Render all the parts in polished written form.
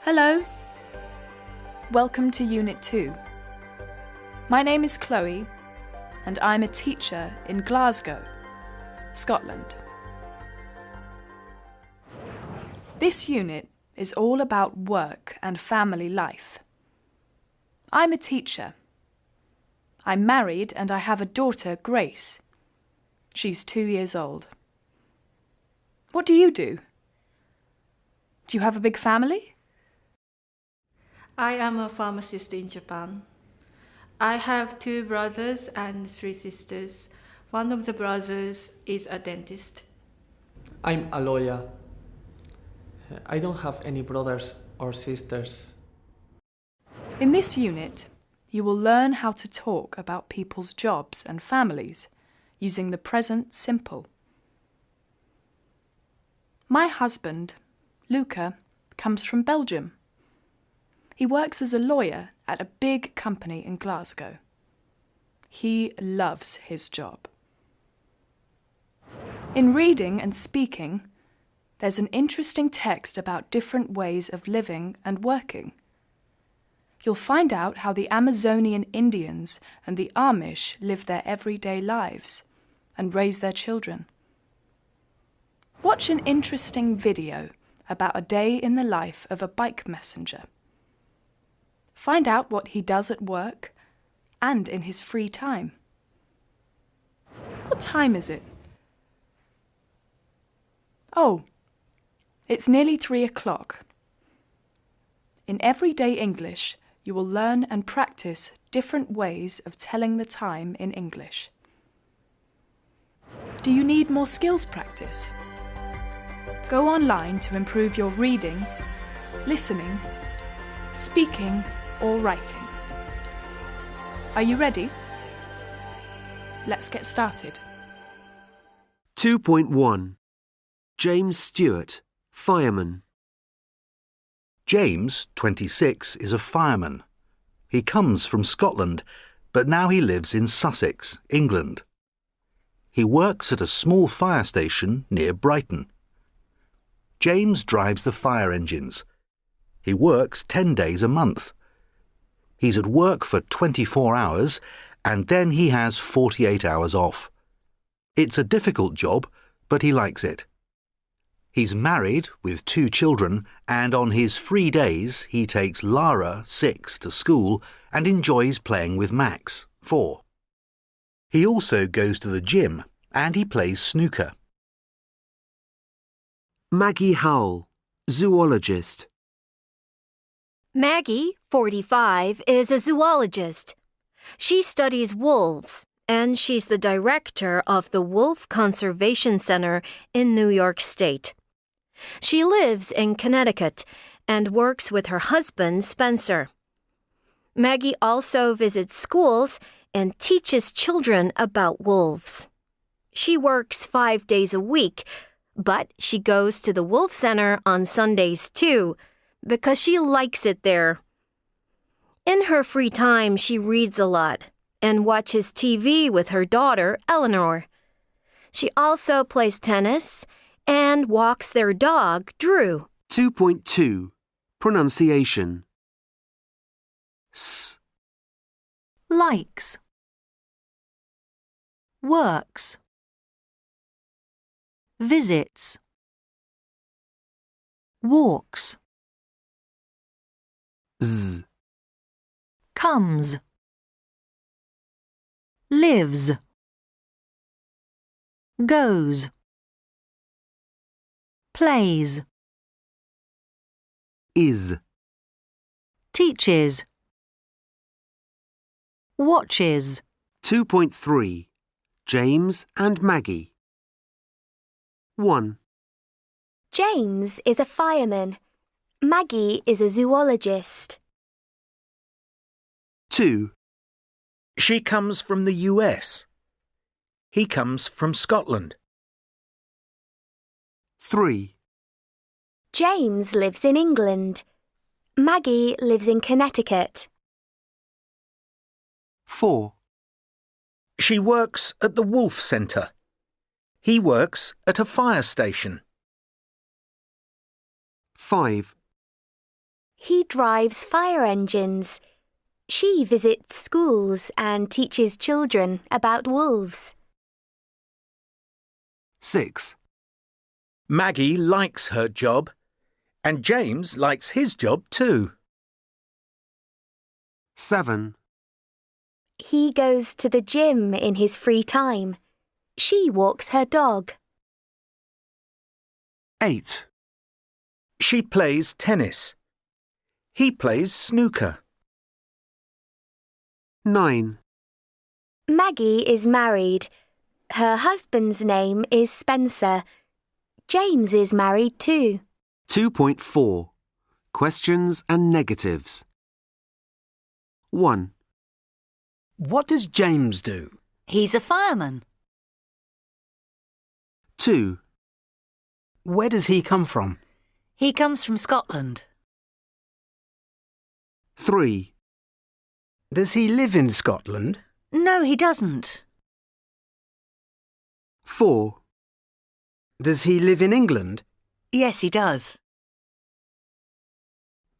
Hello. Welcome to Unit 2. My name is Chloe, and I'm a teacher in Glasgow, Scotland. This unit is all about work and family life. I'm a teacher. I'm married and I have a daughter, Grace. She's 2 years old. What do you do? Do you have a big family? I am a pharmacist in Japan. I have 2 brothers and 3 sisters. One of the brothers is a dentist. I'm a lawyer. I don't have any brothers or sisters. In this unit, you will learn how to talk about people's jobs and families using the present simple. My husband, Luca, comes from Belgium. He works as a lawyer at a big company in Glasgow. He loves his job. In reading and speaking, there's an interesting text about different ways of living and working. You'll find out how the Amazonian Indians and the Amish live their everyday lives and raise their children. Watch an interesting video about a day in the life of a bike messenger. Find out what he does at work and in his free time. What time is it? Oh, it's nearly 3 o'clock. In everyday English, you will learn and practice different ways of telling the time in English. Do you need more skills practice? Go online to improve your reading, listening, speaking, or writing. Are you ready? Let's get started. 2.1 James Stewart, fireman. James, 26, is a fireman. He comes from Scotland, but now he lives in Sussex, England. He works at a small fire station near Brighton. James drives the fire engines. He works 10 days a month. He's at work for 24 hours, and then he has 48 hours off. It's a difficult job, but he likes it. He's married with 2 children, and on his free days he takes Lara, 6, to school and enjoys playing with Max, 4. He also goes to the gym and he plays snooker. Maggie Howell, zoologist. Maggie, 45, is a zoologist. She studies wolves, and she's the director of the Wolf Conservation Center in New York State. She lives in Connecticut and works with her husband, Spencer. Maggie also visits schools and teaches children about wolves. She works 5 days a week, but she goes to the Wolf Center on Sundays too, because she likes it there. In her free time, she reads a lot and watches TV with her daughter, Eleanor. She also plays tennis and walks their dog, Drew. 2.2 Pronunciation. S. Likes, works, visits, walks, Z. comes, lives, goes, plays, Is. teaches, watches. 2.3 James and Maggie. 1. James is a fireman. Maggie is a zoologist. 2. She comes from the US. He comes from Scotland. 3. James lives in England. Maggie lives in Connecticut. 4. She works at the Wolf Center. He works at a fire station. 5. He drives fire engines. She visits schools and teaches children about wolves. 6. Maggie likes her job, and James likes his job too. 7. He goes to the gym in his free time. She walks her dog. 8. She plays tennis. He plays snooker. 9. Maggie is married. Her husband's name is Spencer. James is married too. 2.4. Questions and negatives. 1. What does James do? He's a fireman. 2. Where does he come from? He comes from Scotland. 3. Does he live in Scotland? No, he doesn't. 4. Does he live in England? Yes, he does.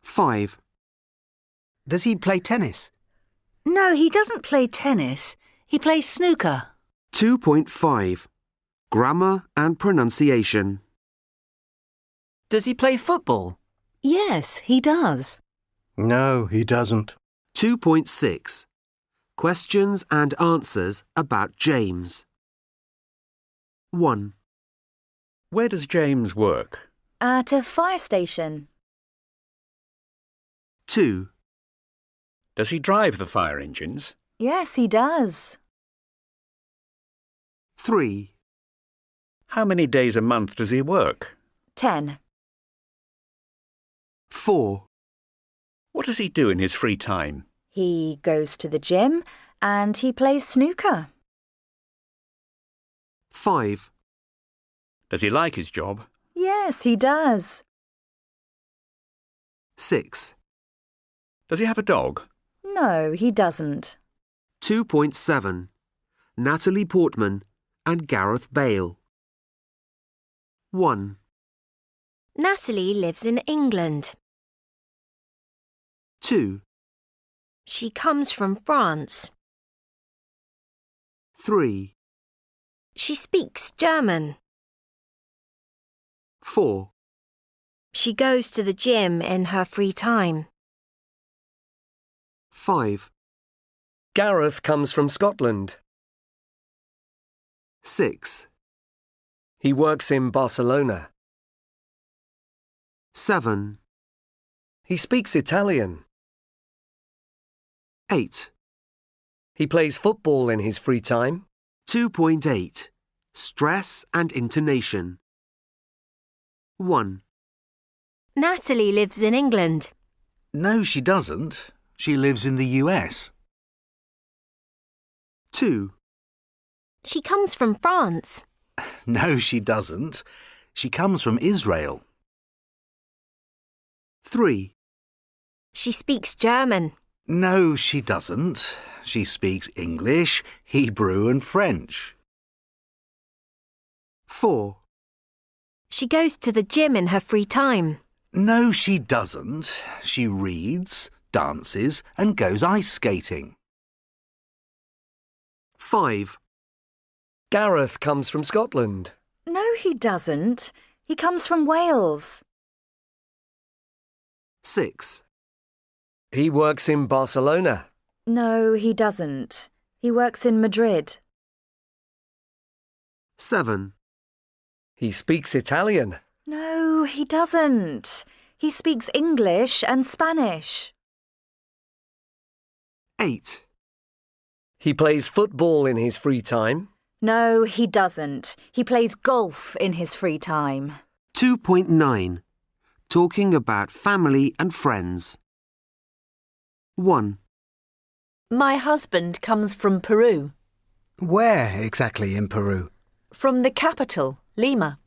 5. Does he play tennis? No, he doesn't play tennis. He plays snooker. 2.5. Grammar and pronunciation. Does he play football? Yes, he does. No, he doesn't. 2.6. Questions and answers about James. 1. Where does James work? At a fire station. 2. Does he drive the fire engines? Yes, he does. 3. How many days a month does he work? 10. 4. What does he do in his free time? He goes to the gym and he plays snooker. 5. Does he like his job? Yes, he does. 6. Does he have a dog? No, he doesn't. 2.7. Natalie Portman and Gareth Bale. 1. Natalie lives in England. 2. She comes from France. 3. She speaks German. 4. She goes to the gym in her free time. 5. Gareth comes from Scotland. 6. He works in Barcelona. 7. He speaks Italian. 8. He plays football in his free time. 2.8. Stress and intonation. 1. Natalie lives in England. No, she doesn't. She lives in the US. 2. She comes from France. No, she doesn't. She comes from Israel. 3. She speaks German. No, she doesn't. She speaks English, Hebrew and French. 4. She goes to the gym in her free time. No, she doesn't. She reads, dances and goes ice skating. 5. Gareth comes from Scotland. No, he doesn't. He comes from Wales. 6. He works in Barcelona. No, he doesn't. He works in Madrid. 7. He speaks Italian. No, he doesn't. He speaks English and Spanish. 8. He plays football in his free time. No, he doesn't. He plays golf in his free time. 2.9. Talking about family and friends. 1. My husband comes from Peru. Where exactly in Peru? From the capital, Lima.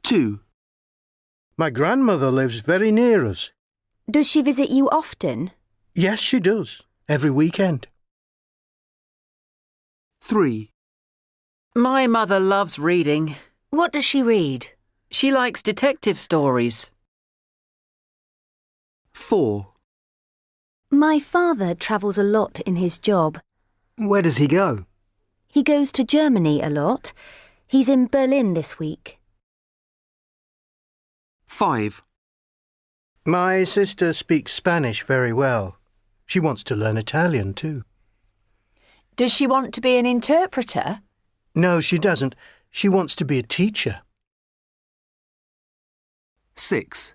2. My grandmother lives very near us. Does she visit you often? Yes, she does. Every weekend. 3. My mother loves reading. What does she read? She likes detective stories. 4. My father travels a lot in his job. Where does he go? He goes to Germany a lot. He's in Berlin this week. 5. My sister speaks Spanish very well. She wants to learn Italian too. Does she want to be an interpreter? No, she doesn't. She wants to be a teacher. 6.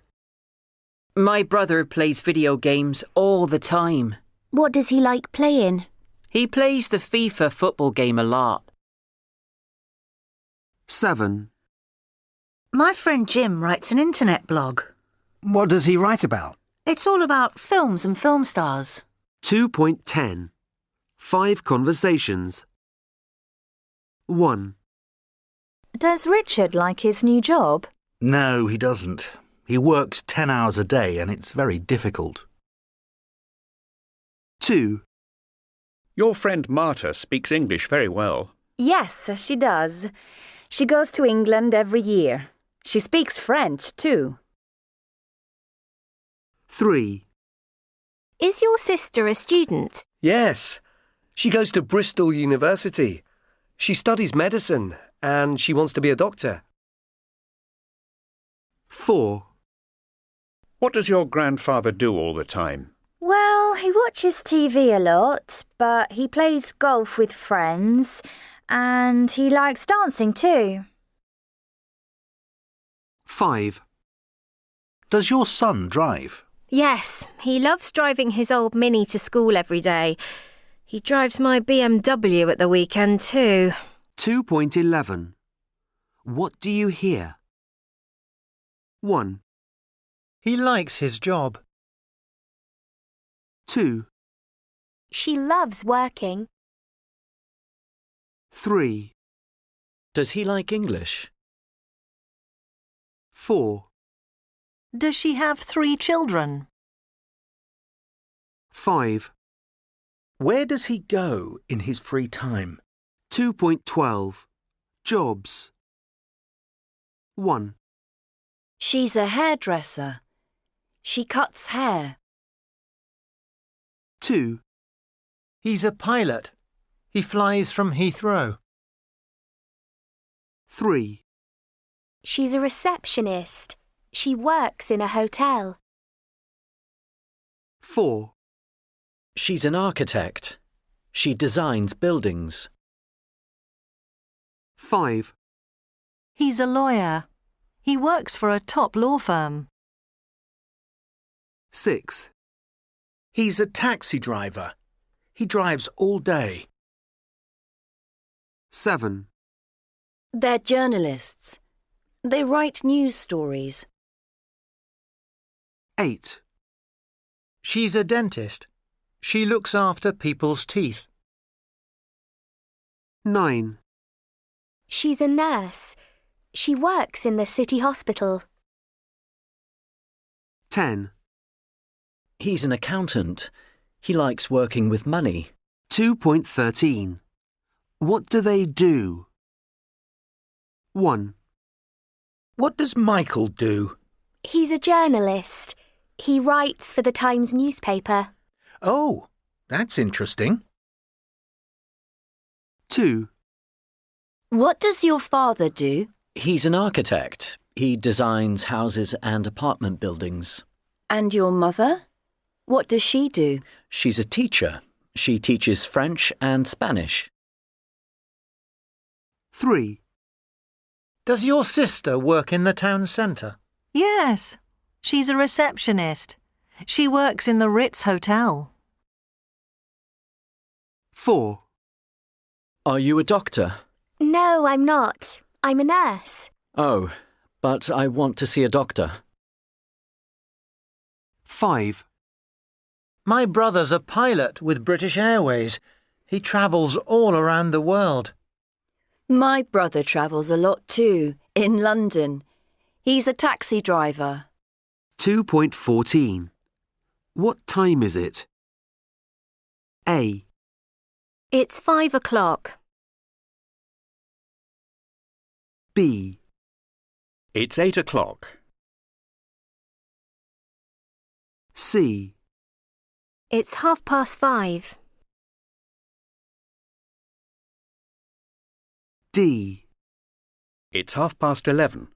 My brother plays video games all the time. What does he like playing? He plays the FIFA football game a lot. 7. My friend Jim writes an internet blog. What does he write about? It's all about films and film stars. 2.10. 5 conversations. 1. Does Richard like his new job? No, he doesn't. He works 10 hours a day and it's very difficult. 2. Your friend Marta speaks English very well. Yes, she does. She goes to England every year. She speaks French, too. 3. Is your sister a student? Yes. She goes to Bristol University. She studies medicine and she wants to be a doctor. 4. What does your grandfather do all the time? Well, he watches TV a lot, but he plays golf with friends, and he likes dancing too. 5. Does your son drive? Yes, he loves driving his old Mini to school every day. He drives my BMW at the weekend too. 2.11. What do you hear? 1. He likes his job. 2. She loves working. 3. Does he like English? 4. Does she have 3 children? 5. Where does he go in his free time? 2.12. Jobs. 1. She's a hairdresser. She cuts hair. 2. He's a pilot. He flies from Heathrow. 3. She's a receptionist. She works in a hotel. 4. She's an architect. She designs buildings. 5. He's a lawyer. He works for a top law firm. 6. He's a taxi driver. He drives all day. 7. They're journalists. They write news stories. 8. She's a dentist. She looks after people's teeth. 9. She's a nurse. She works in the city hospital. 10. He's an accountant. He likes working with money. 2.13. What do they do? 1. What does Michael do? He's a journalist. He writes for the Times newspaper. Oh, that's interesting. 2. What does your father do? He's an architect. He designs houses and apartment buildings. And your mother? What does she do? She's a teacher. She teaches French and Spanish. 3. Does your sister work in the town centre? Yes. She's a receptionist. She works in the Ritz Hotel. 4. Are you a doctor? No, I'm not. I'm a nurse. Oh, but I want to see a doctor. 5. My brother's a pilot with British Airways. He travels all around the world. My brother travels a lot too, in London. He's a taxi driver. 2.14. What time is it? A. It's 5 o'clock. B. It's 8 o'clock. C. It's 5:30. D. It's 11:30.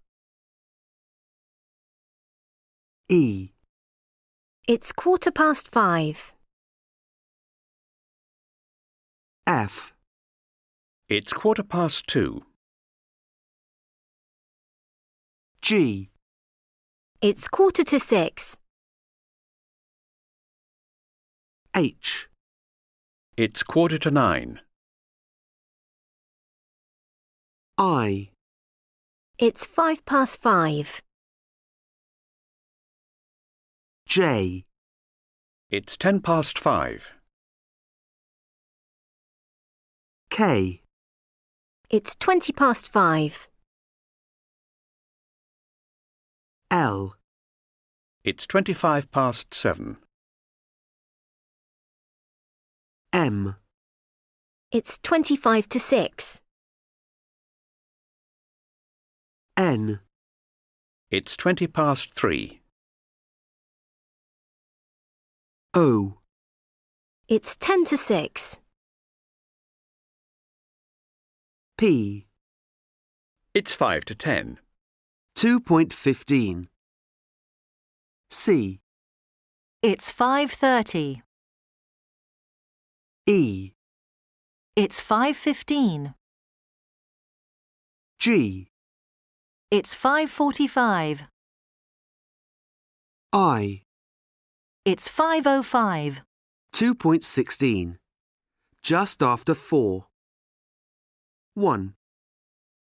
E. It's 5:15. F. It's 2:15. G. It's 5:45. H. It's 9:15. I. It's 5:05. J. It's 5:10. K. It's 5:20. L. It's 7:25. M. It's 5:25. N. It's 3:20. O. It's 5:50. P. It's 5:10. 2.15. C. It's 5:30. E. It's 5:15. G. It's 5:45. I. It's 5:05. 2.16. Just after 4. 1.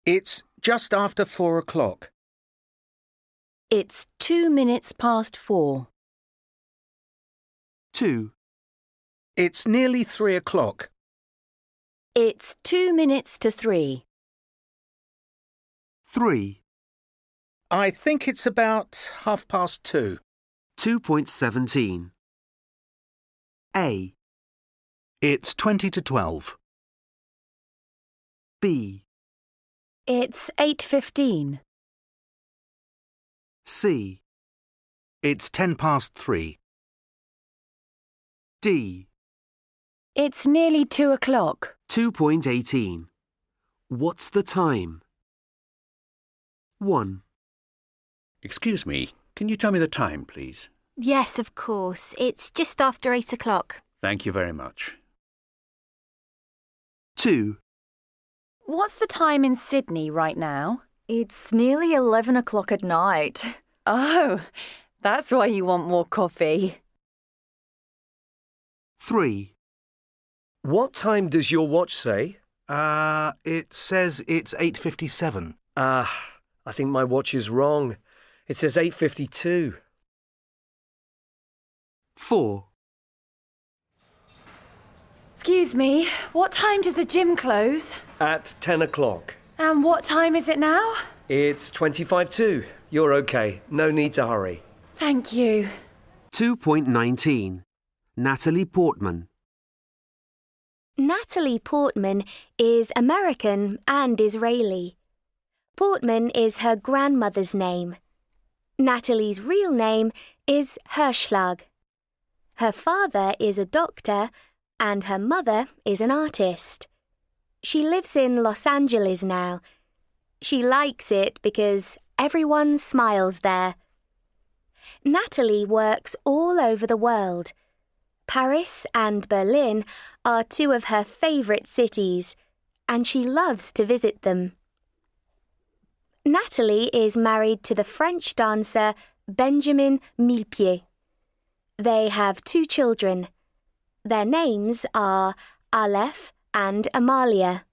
It's just after 4 o'clock. It's 2 minutes past 4. 2. It's nearly 3 o'clock. It's 2 minutes to 3. 3. I think it's about 2:30. 2.17. A. It's 20 to 12. B. It's 8:15. C. It's 3:10. D. It's nearly 2 o'clock. 2.18. What's the time? 1. Excuse me, can you tell me the time, please? Yes, of course. It's just after 8 o'clock. Thank you very much. 2. What's the time in Sydney right now? It's nearly 11 o'clock at night. Oh, that's why you want more coffee. 3. What time does your watch say? It says it's 8:57. I think my watch is wrong. It says 8:52. 4. Excuse me, what time does the gym close? At 10 o'clock. And what time is it now? It's 25 to. You're okay. No need to hurry. Thank you. 2.19. Natalie Portman. Natalie Portman is American and Israeli. Portman is her grandmother's name. Natalie's real name is Hirschlag. Her father is a doctor and her mother is an artist. She lives in Los Angeles now. She likes it because everyone smiles there. Natalie works all over the world. Paris and Berlin are two of her favourite cities, and she loves to visit them. Natalie is married to the French dancer Benjamin Millepied. They have 2 children. Their names are Aleph and Amalia.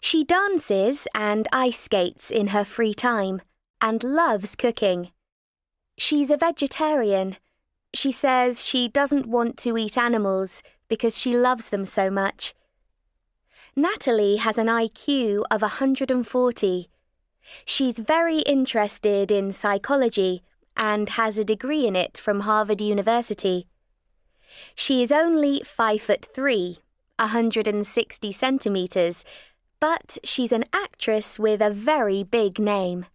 She dances and ice skates in her free time and loves cooking. She's a vegetarian. She says she doesn't want to eat animals because she loves them so much. Natalie has an IQ of 140. She's very interested in psychology and has a degree in it from Harvard University. She is only 5'3", 160 centimetres, but she's an actress with a very big name.